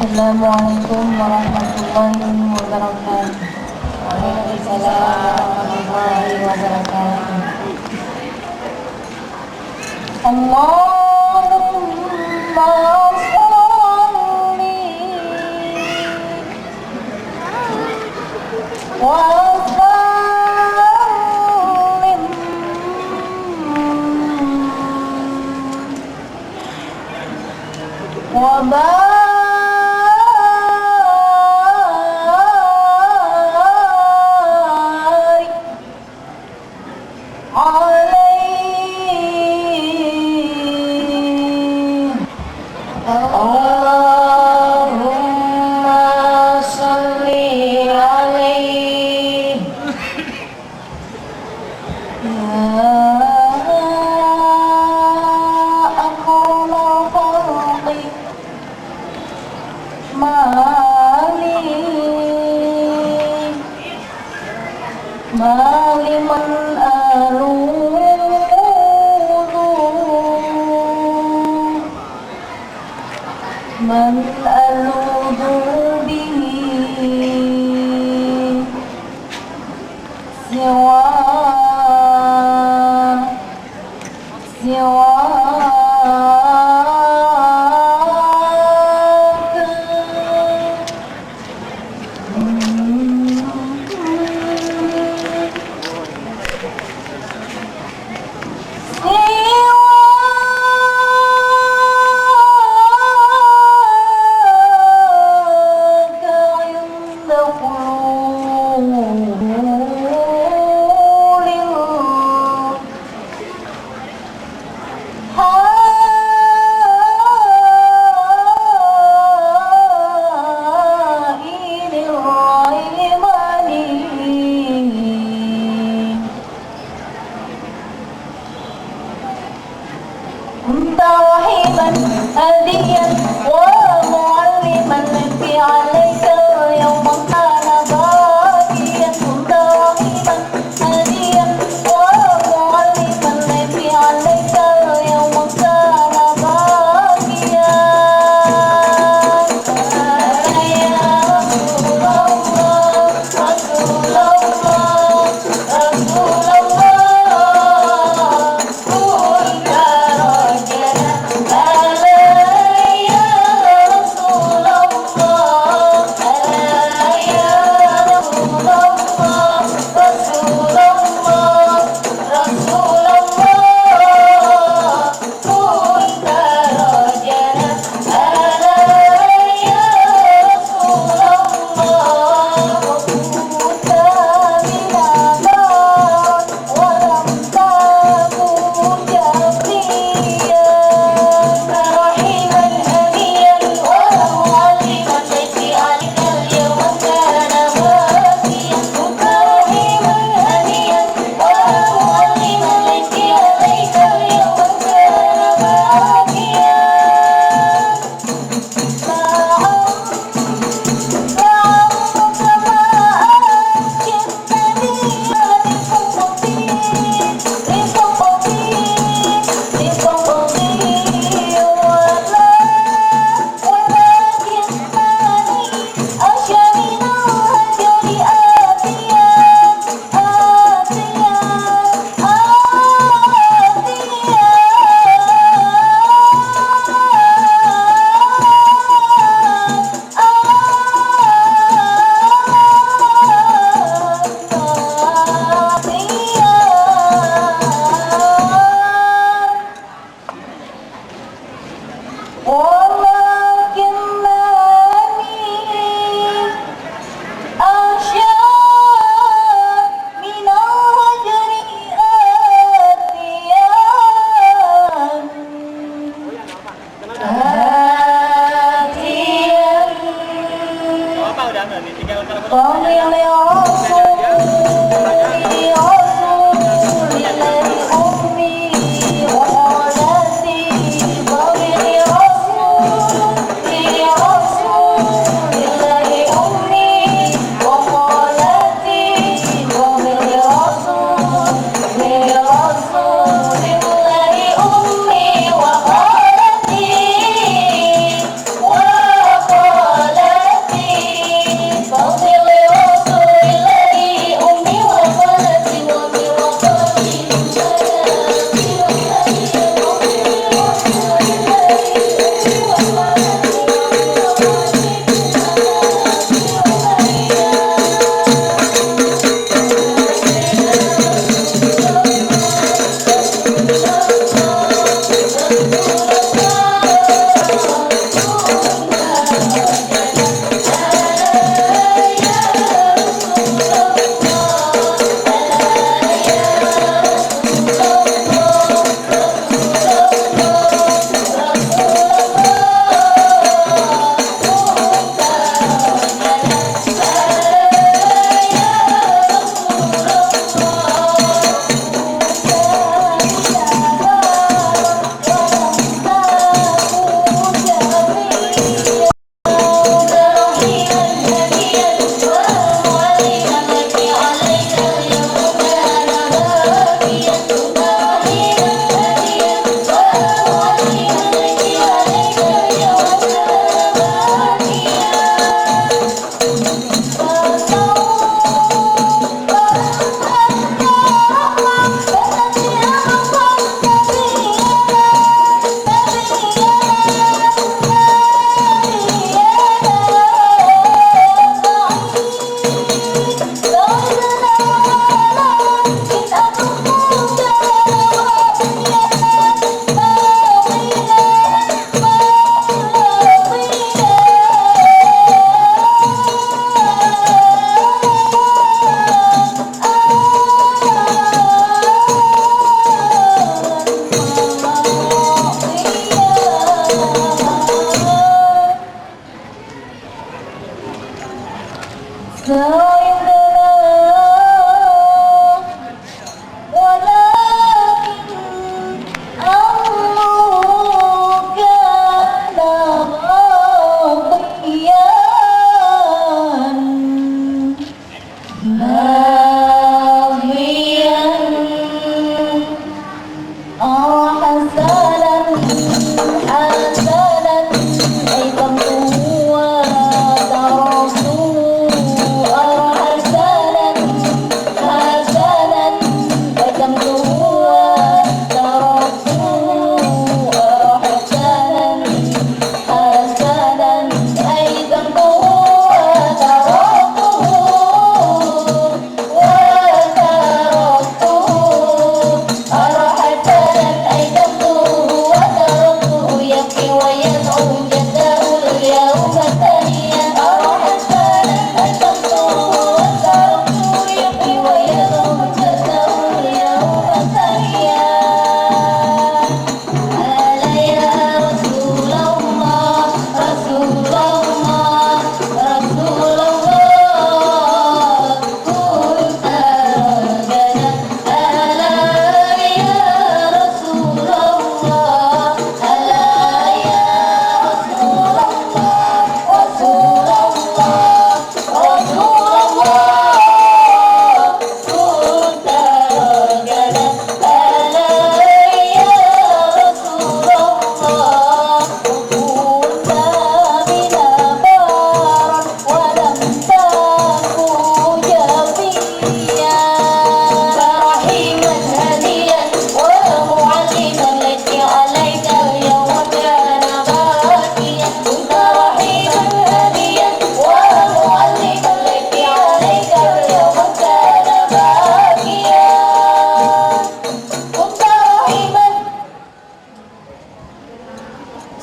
Assalamualaikum warahmatullahi wabarakatuh. Waalaikumsalam warahmatullahi wabarakatuh. Allahumma sholli wa sallim wa barik maliman aludu man aludu bihi siwa هاديا ومعلما في عليك يوم كان باقيا كنت رحيما هاديا ومعلما في عليك يوم كان باقيا يا رسول الله رسول الله رسول الله كنت رجلا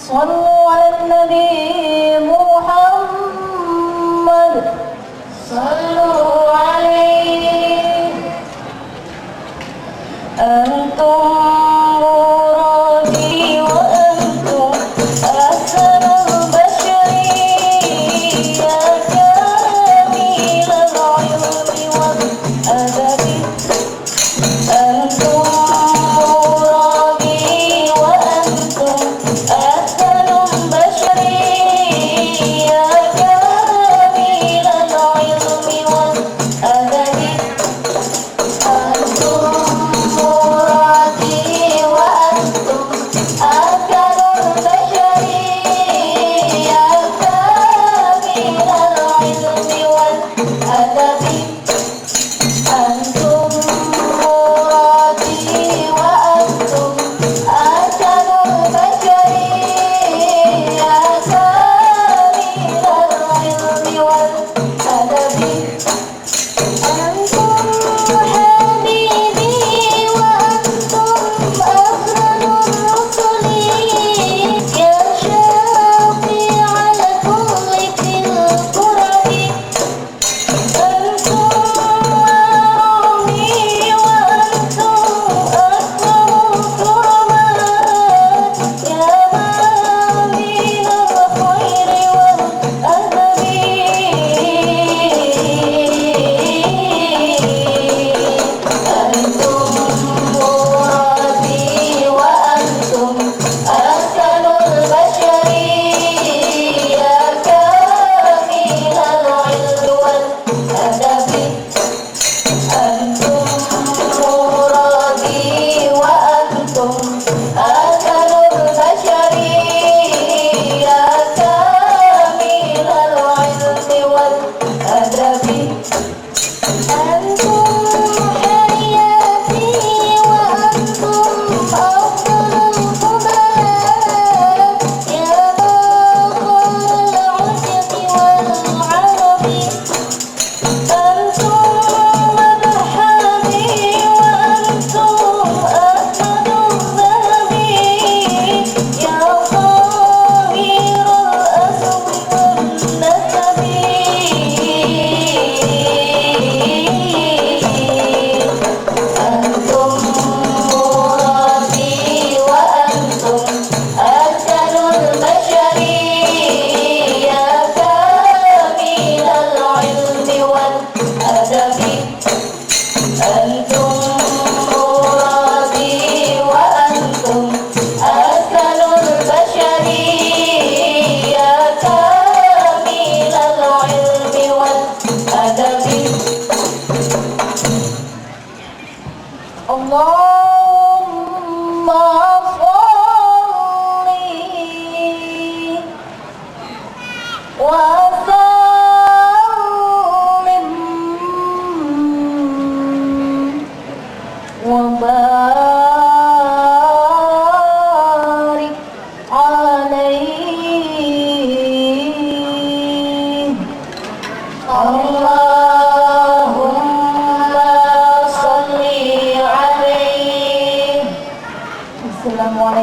صلوا على النبي محمد صلوا عليه أنتم مرادي وأنتم أحسن البشر يا كامل العلم والأدب أنتم مرادي وأنتم أحسن البشر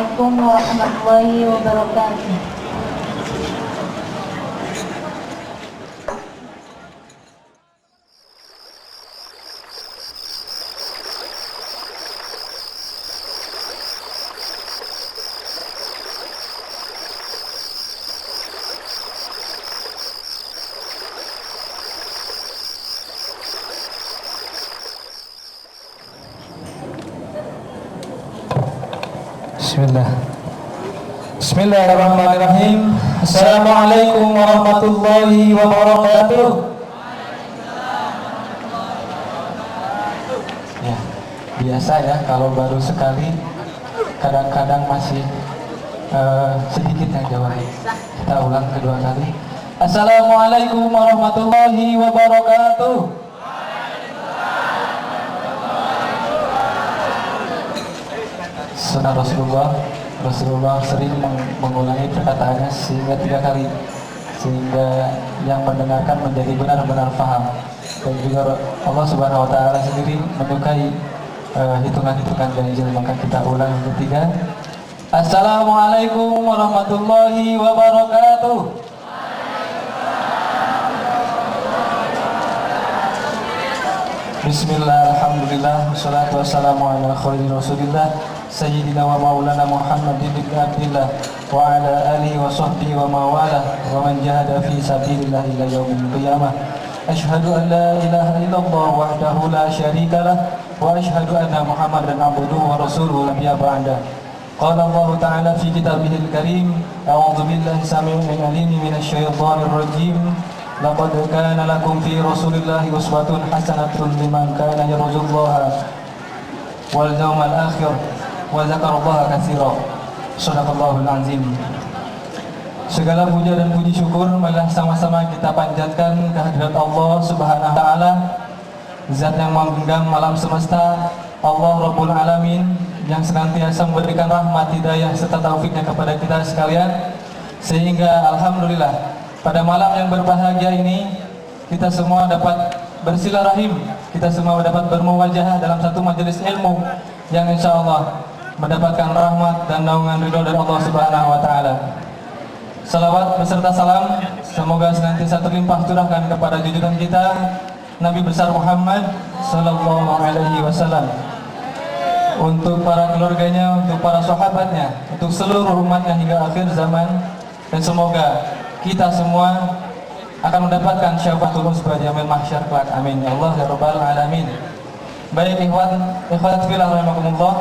Assalamualaikum warahmatullahi wabarakatuh. Bismillahirrahmanirrahim. Assalamualaikum warahmatullahi wabarakatuh. Ya, biasa ya kalau baru sekali, kadang-kadang masih sedikit yang jawab. Kita ulang kedua kali. Assalamualaikum warahmatullahi wabarakatuh. Sunnah Rasulullah sering mengulangi perkataannya sehingga 3 kali, sehingga yang mendengarkan menjadi benar-benar paham. Dan juga Allah Subhanahu Wa Taala sendiri menyukai hitungan-hitungan ganjil. Maka kita ulang yang ketiga. Assalamualaikum warahmatullahi wabarakatuh. Bismillah, alhamdulillah, wassalatu wassalamu ala khairi rasulillah Sayyidina wa maulana Muhammadin bin Abdillah wa ala alihi wa sahbihi wa mawalah wa man jahada fi sabilillah ila yaumil qiyamah. Ashhadu an la ilaha illallah wahdahu la syarika lah wa ashhadu anna Muhammadan abduhu wa rasuluhu nabiyya ba'da. Qala Allah Ta'ala fi kitabihil karim, a'udzu billahi samii'il 'aliim minasy syaithaanir rajiim. Laqad kana lakum fi rasulillahi uswatun hasanatun liman kana yarjullaha wal yawmal akhir wa dzakarallaha katsiran. Shadaqallahul azim. Segala puja dan puji syukur marilah sama-sama kita panjatkan kehadirat Allah Subhanahu wa taala, Zat yang menggenggam malam semesta, Allah Rabbul Alamin, yang senantiasa memberikan rahmat, hidayah serta taufiknya kepada kita sekalian, sehingga alhamdulillah pada malam yang berbahagia ini kita semua dapat bersilaturahim, kita semua dapat bermuwajahah dalam satu majelis ilmu yang insya Allah mendapatkan rahmat dan naungan ridho dari Allah Subhanahu wa taala. Salawat beserta salam semoga senantiasa terlimpah curahkan kepada junjungan kita Nabi besar Muhammad sallallahu alaihi wasallam, untuk para keluarganya, untuk para sahabatnya, untuk seluruh umatnya hingga akhir zaman, dan semoga kita semua akan mendapatkan syafaatul uzma yaumil mahsyar kelak. Amin ya Allah ya rabbal alamin. Baik ikhwan fillah rahimakumullah,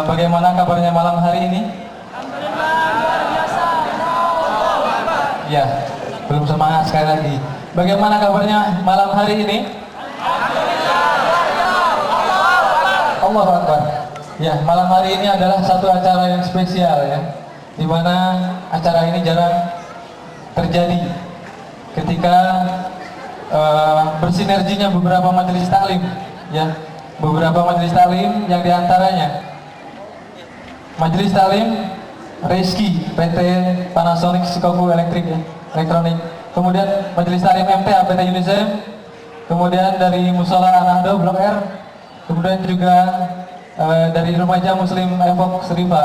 bagaimana kabarnya malam hari ini? Ya, belum semangat sekali lagi. Bagaimana kabarnya malam hari ini? Allahu Akbar. Ya, malam hari ini adalah satu acara yang spesial ya, di mana acara ini jarang terjadi ketika bersinerginya beberapa majelis taklim ya, beberapa majelis taklim yang diantaranya majelis taklim Reski PT Panasonic Shikoku Elektrik ya, Elektronik, kemudian majelis taklim MTA PT UNICEF, kemudian dari Musola An-Nahdo Blok R, kemudian juga dari Remaja Muslim Evok Serifa,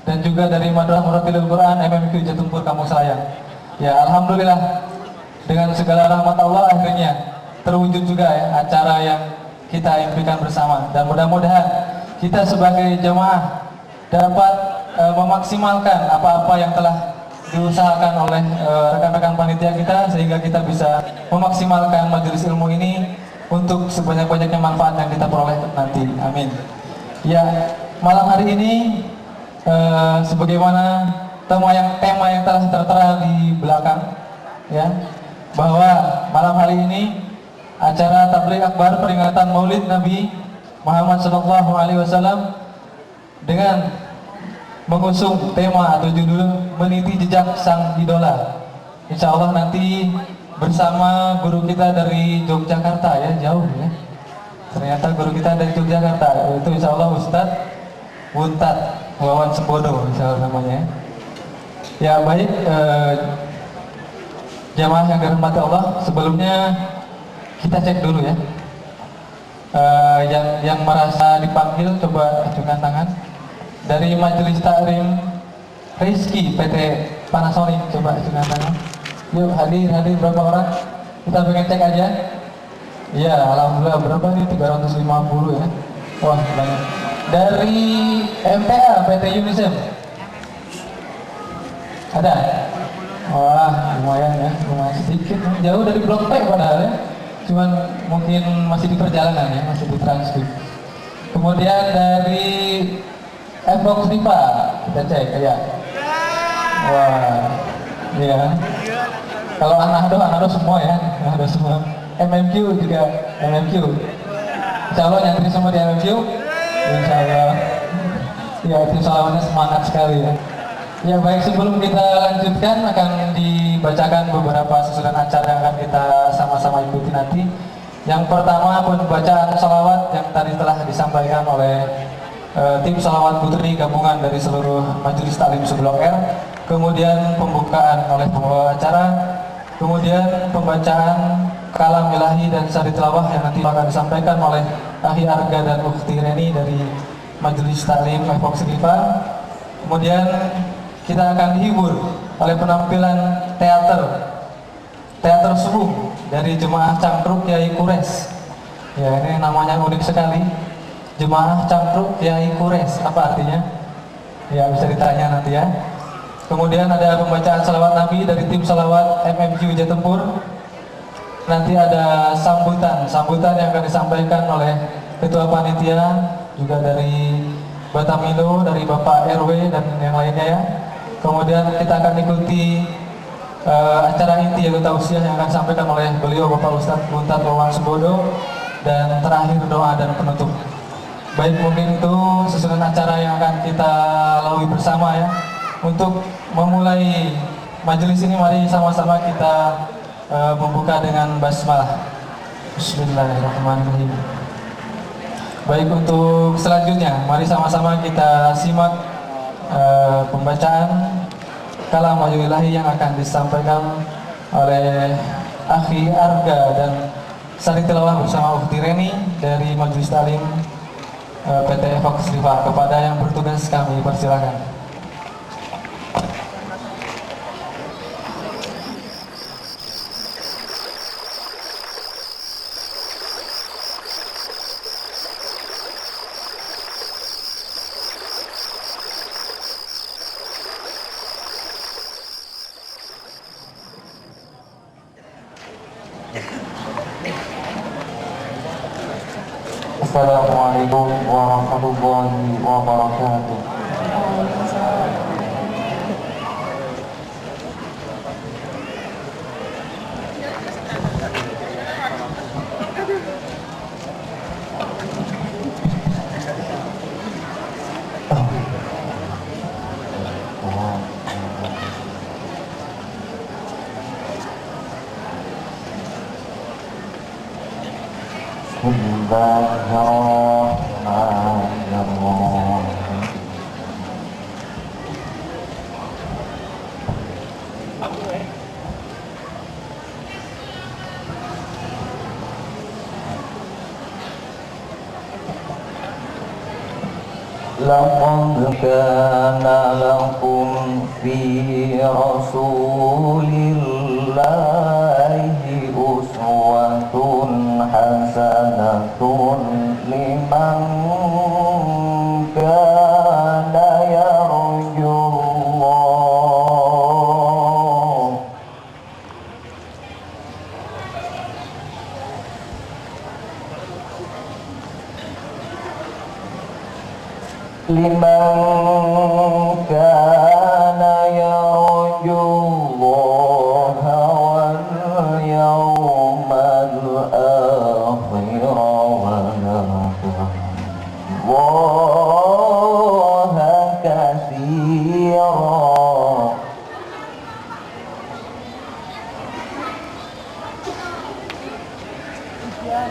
dan juga dari Madrasah Muratilul Quran MMQ Jatumpur Kampung Sayang. Ya, alhamdulillah dengan segala rahmat Allah akhirnya terwujud juga ya acara yang kita impikan bersama, dan mudah-mudahan kita sebagai jemaah dapat memaksimalkan apa-apa yang telah diusahakan oleh rekan-rekan panitia kita, sehingga kita bisa memaksimalkan majelis ilmu ini untuk sebanyak-banyaknya manfaat yang kita peroleh nanti. Amin. Ya, malam hari ini sebagaimana tema yang telah tertera di belakang ya, bahwa malam hari ini acara tabligh akbar peringatan Maulid Nabi Muhammad sallallahu alaihi wasallam dengan mengusung tema atau judul meniti jejak sang idola. Insya Allah nanti bersama guru kita dari Yogyakarta ya, jauh ya. Ternyata guru kita dari Yogyakarta, itu insya Allah Ustadz Wuntat Wawan Sembodo insya Allah namanya. Ya baik, jamaah yang dirahmati Allah, sebelumnya kita cek dulu ya. Yang merasa dipanggil coba ajukan tangan. Dari Majelis Taklim Rizky PT Panasonic, coba dengan tangan. Yuk hadir berapa orang? Kita pengen cek aja. Iya, alhamdulillah berapa nih? 350 ya. Wah, banyak. Dari MTA PT UNICEF ada? Wah, lumayan ya, lumayan sedikit. Jauh dari Blok P padahal ya. Cuman mungkin masih di perjalanan ya, masih di transkrip. Kemudian dari Fox Diva, kita cek ya. Wah, iya. Kalau Anado semua ya, Anado semua. MMQ juga, MMQ. Insya Allah nyantri semua di MMQ. Insya Allah. Ya, tim salawatnya semangat sekali ya. Ya baik, sebelum kita lanjutkan akan dibacakan beberapa susunan acara yang akan kita sama-sama ikuti nanti. Yang pertama pembacaan salawat yang tadi telah disampaikan oleh tim salawat putri gabungan dari seluruh Majelis Taklim Seblok R. Kemudian pembukaan oleh pembawa acara. Kemudian pembacaan kalam ilahi dan sari tilawah yang nanti akan disampaikan oleh Akhi Arga dan Ukhti Reni dari Majelis Taklim Fox Diva. Kemudian kita akan dihibur oleh penampilan teater subuh dari Jemaah Cangkruk Yai Kures. Ya, ini namanya unik sekali, Jemaah Cangkruk Yai Kures. Apa artinya? Ya, bisa ditanya nanti ya. Kemudian ada pembacaan salawat Nabi dari tim salawat MMQ Jatempur. Nanti ada sambutan yang akan disampaikan oleh Ketua Panitia, juga dari Batamilo, dari Bapak RW dan yang lainnya ya. Kemudian kita akan ikuti acara inti yaitu tausiah yang akan disampaikan oleh beliau Bapak Ustadz Muntad Wawan Subodo, dan terakhir doa dan penutup. Baik, mungkin itu susunan acara yang akan kita lalui bersama ya. Untuk memulai majelis ini, mari sama-sama kita membuka dengan basmalah. Bismillahirrahmanirrahim. Baik, untuk selanjutnya mari sama-sama kita simak pembacaan kalam ilahi yang akan disampaikan oleh Akhi Arga dan sari tilawah bersama Ukhti Reni dari Majelis Taklim PT Fox Diva. Kepada yang bertugas kami persilakan. Assalamualaikum warahmatullahi wabarakatuh. لقد كان لكم في رسول الله أسوة حسنة لمن كان يرجو الله الله واليوم الآخر وذكر الله كثيرا. Yeah.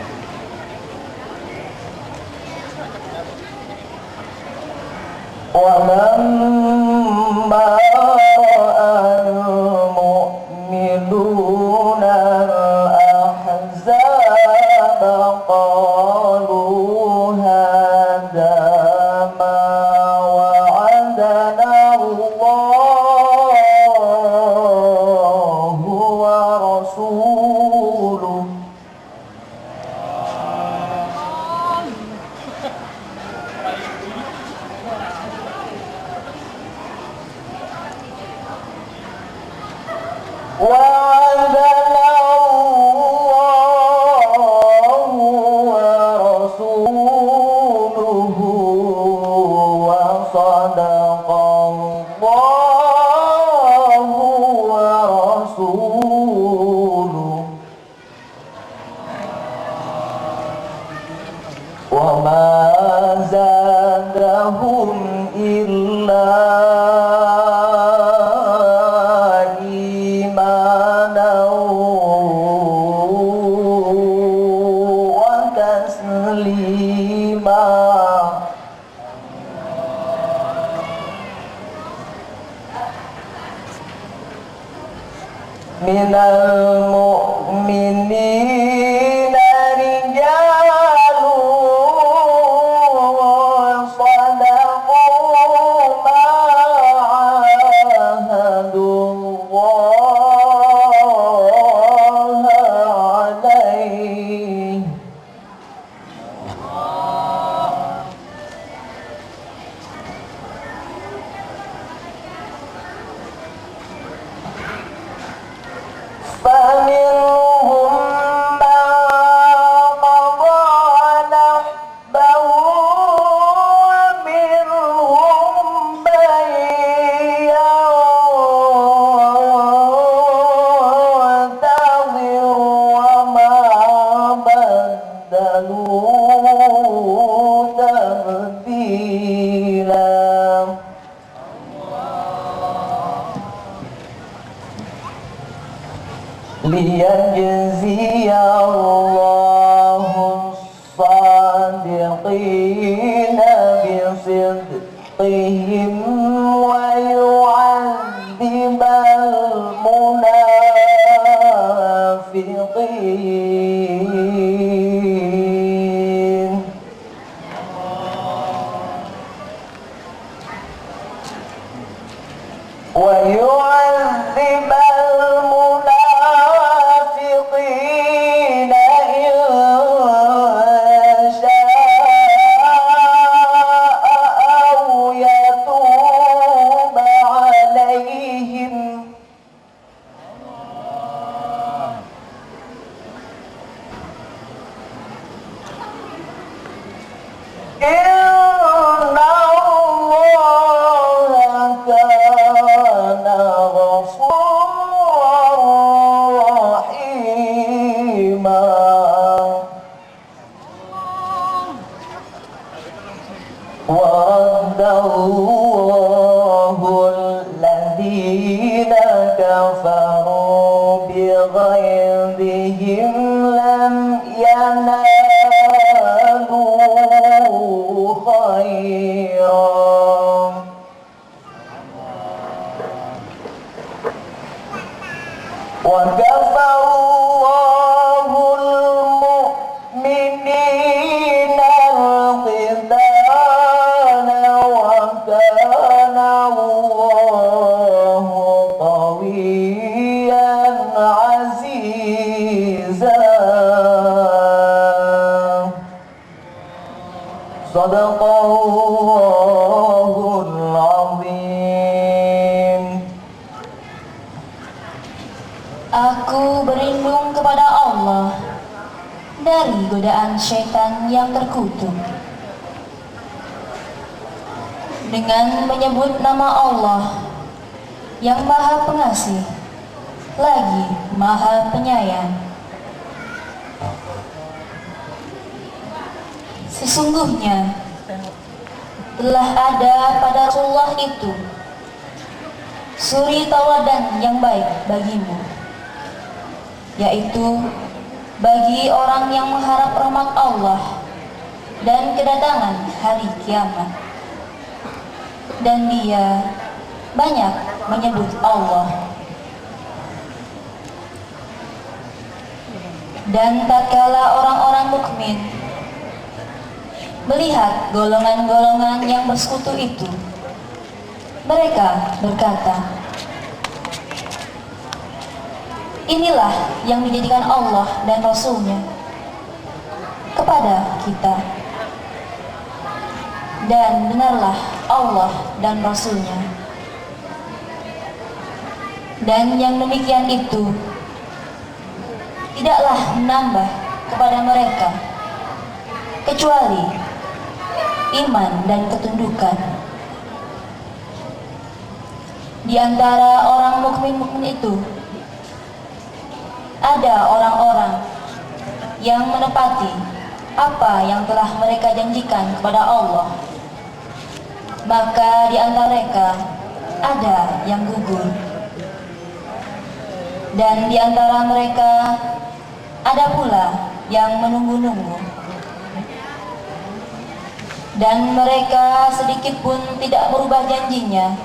ورسوله وعدنا الله ورسوله وصدق الله ورسوله وما زادهم إلا إيمانا وتسليما من المؤمنين رجال صدقوا ما عاهدوا الله عليه فمنهم من قضى نحبه ومنهم من ينتظر وما بدلوا تبديلا ليجزي الله الصادقين بصدقهم ويعذب المنافقين ويعذب المنافقين إن شاء أو يتوب عليهم إن الله كان غفورا رحيما ورد الله الذين كفروا بغيظهم لم ينالوا خيرا وكفى الله المؤمنين القتال وكان الله قويا عزيزا صدق الله العظيم. Aku berlindung kepada Allah dari godaan syaitan yang terkutuk. Dengan menyebut nama Allah yang Maha Pengasih lagi Maha Penyayang. Sesungguhnya telah ada pada Rasulullah itu suri tauladan yang baik bagimu, yaitu bagi orang yang mengharap rahmat Allah dan kedatangan hari kiamat, dan dia banyak menyebut Allah. Dan tatkala orang-orang mukmin melihat golongan-golongan yang bersekutu itu, Mereka berkata, inilah yang dijadikan Allah dan Rasul-Nya kepada kita. Dan benarlah Allah dan Rasul-Nya. Dan yang demikian itu tidaklah menambah kepada mereka kecuali iman dan ketundukan. Di antara orang mukmin itu ada orang-orang yang menepati apa yang telah mereka janjikan kepada Allah. Maka di antara mereka ada yang gugur, dan di antara mereka ada pula yang menunggu-nunggu. Dan mereka sedikit pun tidak merubah janjinya,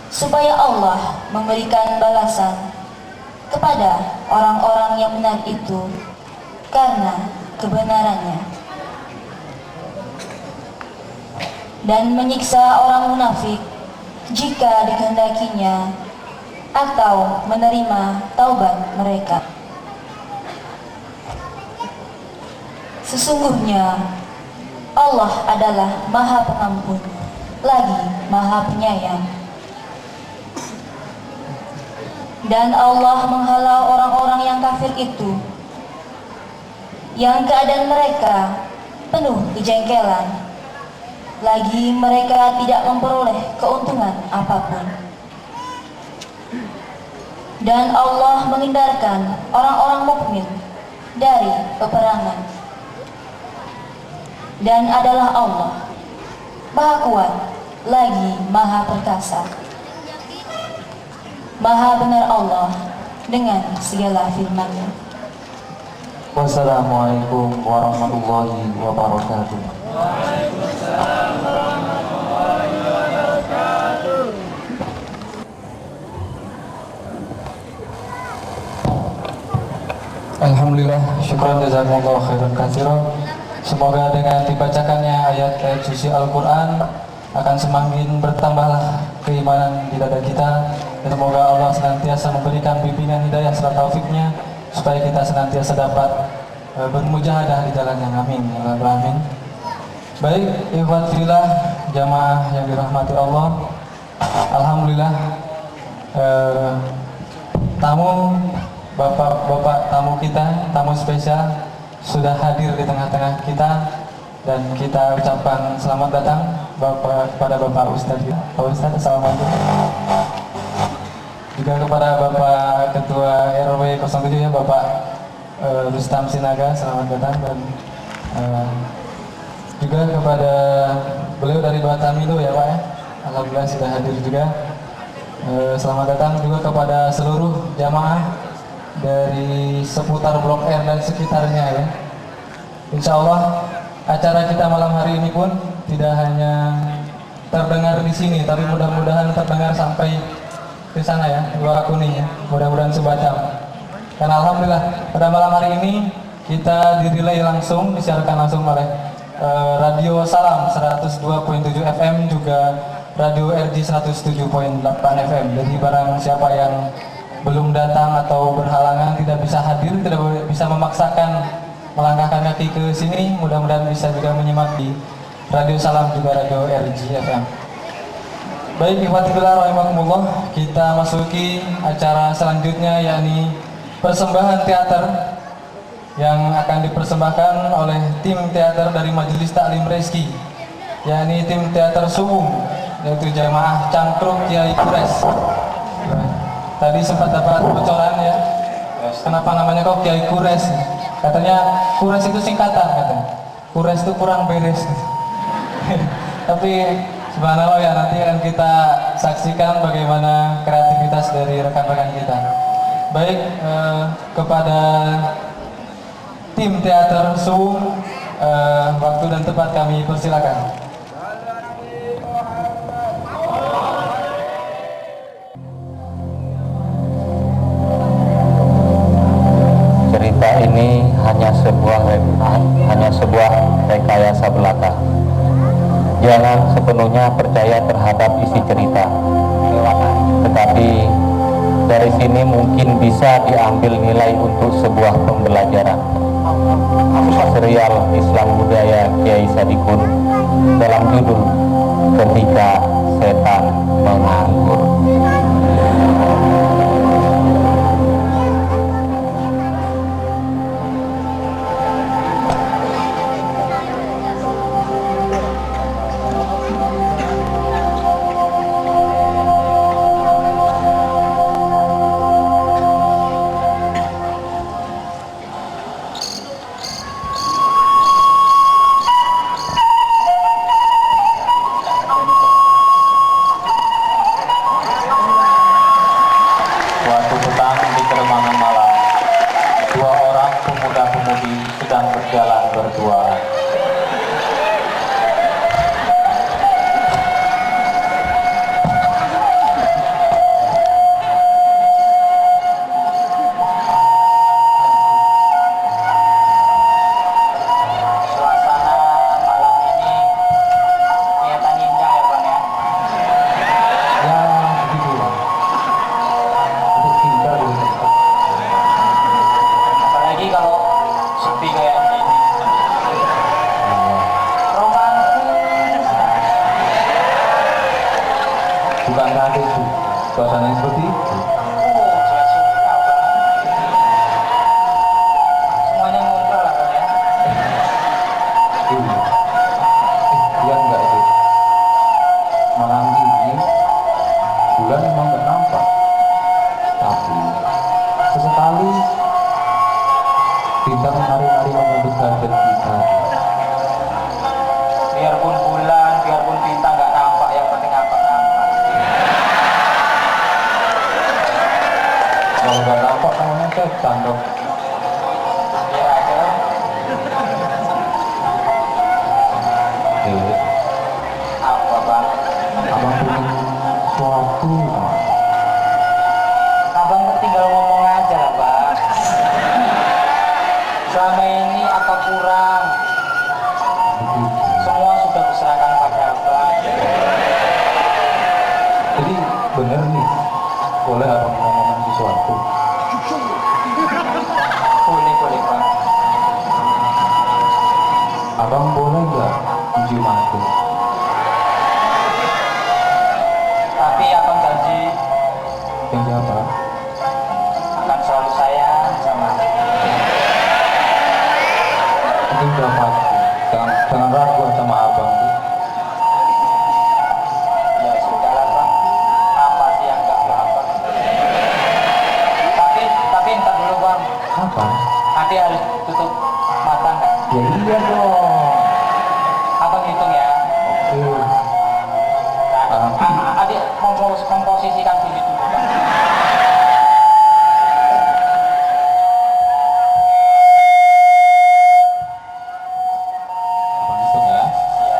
supaya Allah memberikan balasan kepada orang-orang yang benar itu karena kebenarannya, dan menyiksa orang munafik jika dikehendakinya atau menerima taubat mereka. Sesungguhnya Allah adalah Maha Pengampun lagi Maha Penyayang. Dan Allah menghalau orang-orang yang kafir itu, yang keadaan mereka penuh kejengkelan, lagi mereka tidak memperoleh keuntungan apapun. Dan Allah menghindarkan orang-orang mukmin dari peperangan. Dan adalah Allah Maha Kuat lagi Maha Perkasa. Maha benar Allah dengan segala firman-Nya. Wassalamualaikum warahmatullahi wabarakatuh. Alhamdulillah, syukran jazakumullah khairan katsiran. Semoga dengan dibacakannya ayat-ayat suci Al-Quran akan semakin bertambahlah keimanan di dada kita, dan semoga Allah senantiasa memberikan bimbingan hidayah serta taufiknya supaya kita senantiasa dapat bermujahadah di jalannya. Amin ya rabbal alamin. Baik, ikhwat fillah, jamaah yang dirahmati Allah, alhamdulillah tamu bapak tamu kita, tamu spesial sudah hadir di tengah-tengah kita, dan kita ucapkan selamat datang kepada Bapak Ustadz. Pak Ustadz, assalamualaikum. Juga kepada Bapak Ketua RW 07 ya, Bapak Rustam Sinaga, selamat datang. Dan juga kepada beliau dari Dua Tamido ya Pak ya, alhamdulillah sudah hadir juga. Selamat datang juga kepada seluruh jamaah dari seputar Blok R dan sekitarnya ya. Insya Allah acara kita malam hari ini pun tidak hanya terdengar di sini, tapi mudah-mudahan terdengar sampai ke sana ya, luar kuning ya. Mudah-mudahan sebaca. Dan alhamdulillah pada malam hari ini kita direlay langsung, disiarkan langsung oleh Radio Salam 102.7 FM, juga Radio RJ 107.8 FM. Jadi barang siapa yang belum datang atau berhalangan, tidak bisa hadir, tidak bisa memaksakan melangkahkan kaki ke sini, mudah-mudahan bisa juga menyimak di Radio Salam juga Radio RJ FM. Baik, ikhwatillah rahimakumullah, kita masuki acara selanjutnya, yakni persembahan teater yang akan dipersembahkan oleh tim teater dari Majelis Taklim Reski, yakni tim teater Suwung, yaitu jamaah Cangkruk Kiai Kures. Tadi sempat dapat bocoran ya, kenapa namanya kok Kiai Kures? Katanya Kures itu singkatan, katanya Kures itu kurang beres. Tapi subhanallah ya, nanti akan kita saksikan bagaimana kreativitas dari rekan-rekan kita. Baik, kepada tim teater Suwung, waktu dan tempat kami persilakan. Cerita ini hanya sebuah rekayasa belaka. Jangan sepenuhnya percaya terhadap isi cerita, tetapi dari sini mungkin bisa diambil nilai untuk sebuah pembelajaran. Serial Islam Budaya Kiai Sadikun dalam judul Ketika Setan Menganggur. Suatu petang di keremangan malam, dua orang pemuda-pemudi sedang berjalan berdua. Suasana malam ini kelihatan indah ya Bang ya. Ya begitu. Ada cinta di tempat. Apalagi kalau sepi kayak gini. Romantis. Bukan ada itu. Suasana yang seperti itu. Saya suka banget. Semuanya ngobrol lah Bang ya. Iya. Lihat nggak itu? Malam ini bulan memang nggak nampak, tapi sesekali bintang menari-nari menyambut kehadiran kita. Biarpun bulan, biarpun bintang nggak nampak, yang penting nampak. Kalau nggak nampak namanya setan dong. Biar ada. Eh, Apa Bang? abang punya sesuatu. Abang tuh tinggal ngomong aja lah Bang. Selama ini apa kurang? Begitu. Semua sudah kuserahkan pada Abang. Jadi bener nih, boleh abang ngomong sesuatu. Boleh Bang. Abang boleh nggak mencium aku? Tapi Abang janji Yang apa? akan selalu sayang sama aku. Mungkin udah pasti. Jangan ragu sama abang. Bu. Ya sudah lah Bang. Apa sih yang nggak apa-apa? Tapi entar dulu Bang. Apa? Nanti harus tutup mata nggak? Ya iya dong. Abang hitung ya. Oke. Adik komposisikan diri dulu Bang. Abang hitung ya. Iya.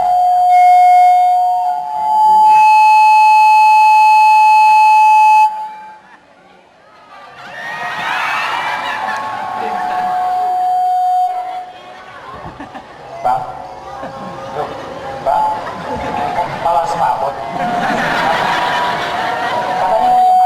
Bang, yuk, Bang, malah semaput. Katanya mau nyium.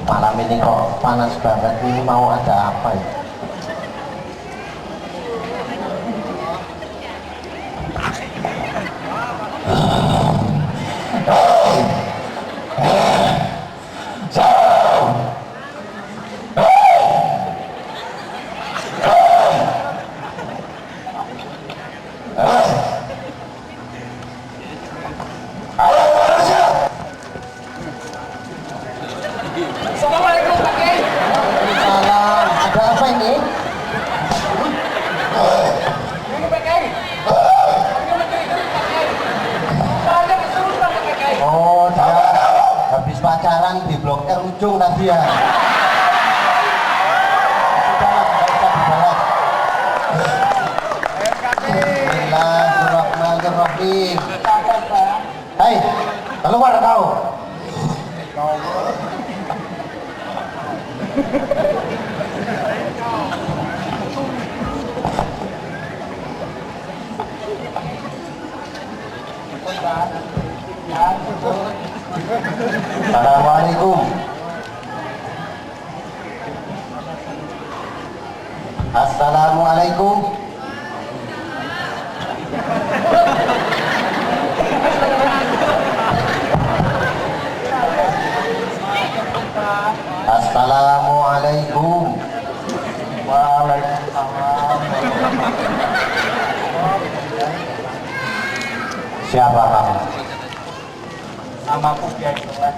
Malam ini kok panas banget, ini mau ada apa ya? dia. Sudahlah, nggak usah dibalas. Bismillahirrahmanirrahim. Hai, keluar kau. Assalamualaikum. Assalamualaikum. Assalamualaikum. Waalaikumsalam. Siapa kamu? Namaku Kiai Soleh.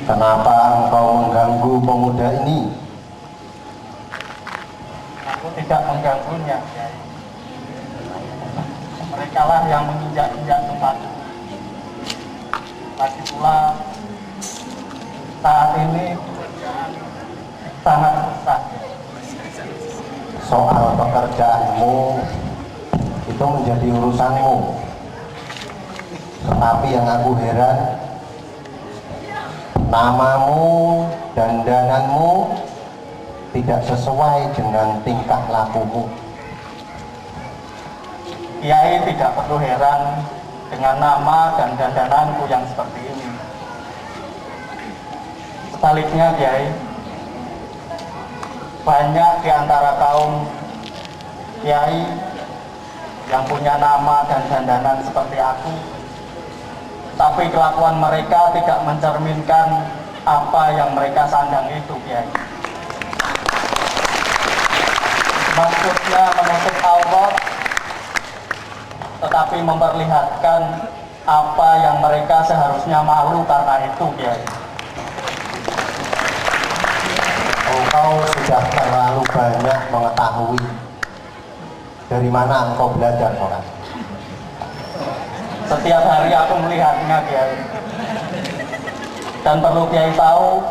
Kenapa engkau mengganggu pemuda ini? Aku tidak mengganggunya, Kiai. Mereka lah yang menginjak-injak tempatku. Lagi pula saat ini sangat susah. Soal pekerjaanmu itu menjadi urusanmu. Tetapi yang aku heran, namamu dan dandananmu tidak sesuai dengan tingkah lakumu. Kiai tidak perlu heran dengan nama dan dandananku yang seperti ini. Sebaliknya, Kiai, banyak di antara kaum kiai yang punya nama dan dandanan seperti aku, tapi kelakuan mereka tidak mencerminkan apa yang mereka sandang itu, Kiai. Maksudnya menutup aurat, tetapi memperlihatkan apa yang mereka seharusnya malu karena itu, Kiai. Engkau sudah terlalu banyak mengetahui. Dari mana engkau belajar sholat? Setiap hari aku melihatnya, Kiai. Dan perlu Kiai tahu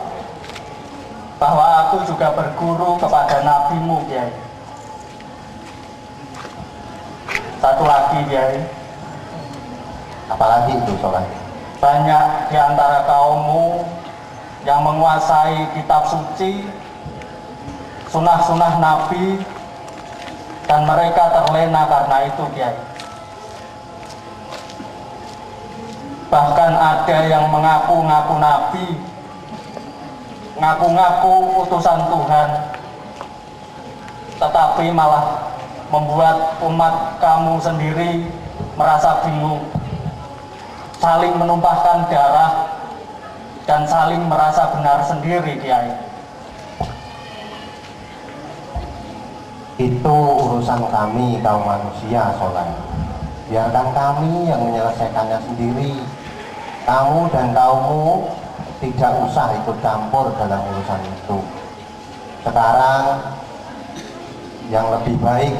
bahwa aku juga berguru kepada nabimu, Kiai. Satu lagi, Kiai. Apalagi itu sholat? Banyak di antara kaummu yang menguasai kitab suci, sunah-sunah Nabi, dan mereka terlena karena itu, Kiai. Bahkan ada yang mengaku-ngaku Nabi, ngaku-ngaku utusan Tuhan, tetapi malah membuat umat kamu sendiri merasa bingung, saling menumpahkan darah, dan saling merasa benar sendiri, Kiai. Itu urusan kami kaum manusia, sholat. Biarkan kami yang menyelesaikannya sendiri. Kamu dan kaummu tidak usah ikut campur dalam urusan itu. Sekarang yang lebih baik,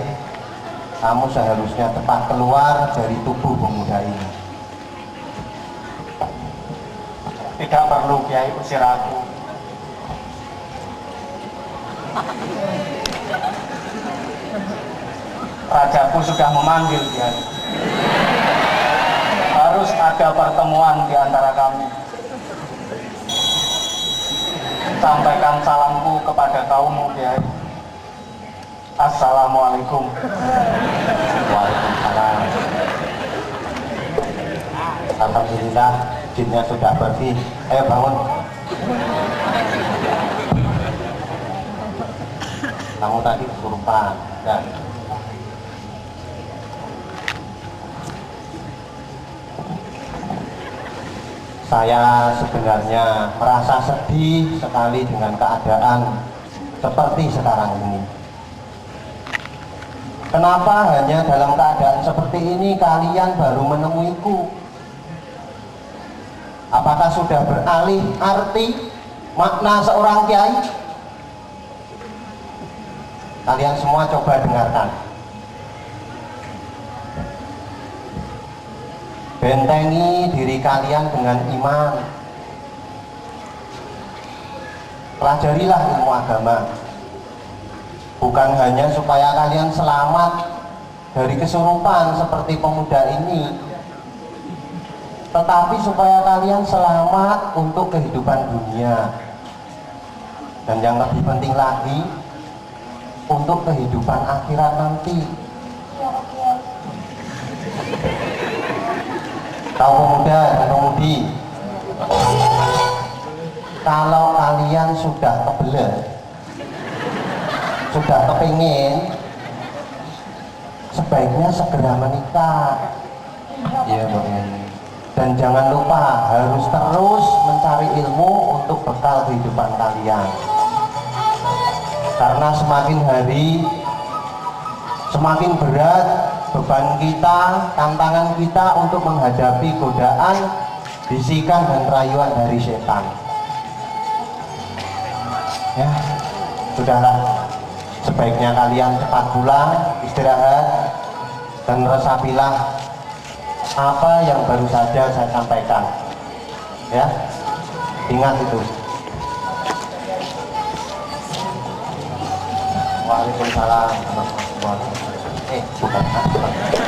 kamu seharusnya cepat keluar dari tubuh pemuda ini. Tidak perlu, Kiai, usir aku. Rajaku sudah memanggil, Kiai. Harus ada pertemuan di antara kami. Sampaikan salamku kepada kaummu, Kiai. Assalamualaikum. Waalaikumsalam. Alhamdulillah, jinnya sudah pergi. Ayo bangun. Kamu tadi kesurupan. Ya. Saya sebenarnya merasa sedih sekali dengan keadaan seperti sekarang ini. Kenapa hanya dalam keadaan seperti ini kalian baru menemuiku? Apakah sudah beralih arti makna seorang kiai? Kalian semua coba dengarkan. bentengi diri kalian dengan iman. Pelajarilah ilmu agama, bukan hanya supaya kalian selamat dari kesurupan seperti pemuda ini, tetapi supaya kalian selamat untuk kehidupan dunia, dan yang lebih penting lagi untuk kehidupan akhirat nanti. Kaum pemuda dan pemudi, kalau kalian sudah kebelet, sudah kepingin, sebaiknya segera menikah. Iya, Bang. Dan jangan lupa harus terus mencari ilmu untuk bekal kehidupan kalian. Karena semakin hari semakin berat beban kita, tantangan kita untuk menghadapi godaan, bisikan dan rayuan dari setan. Ya, sudahlah. Sebaiknya kalian cepat pulang, istirahat, dan resapilah apa yang baru saja saya sampaikan. Ya, ingat itu. Waalaikumsalam warahmatullahi wabarakatuh. Bukan.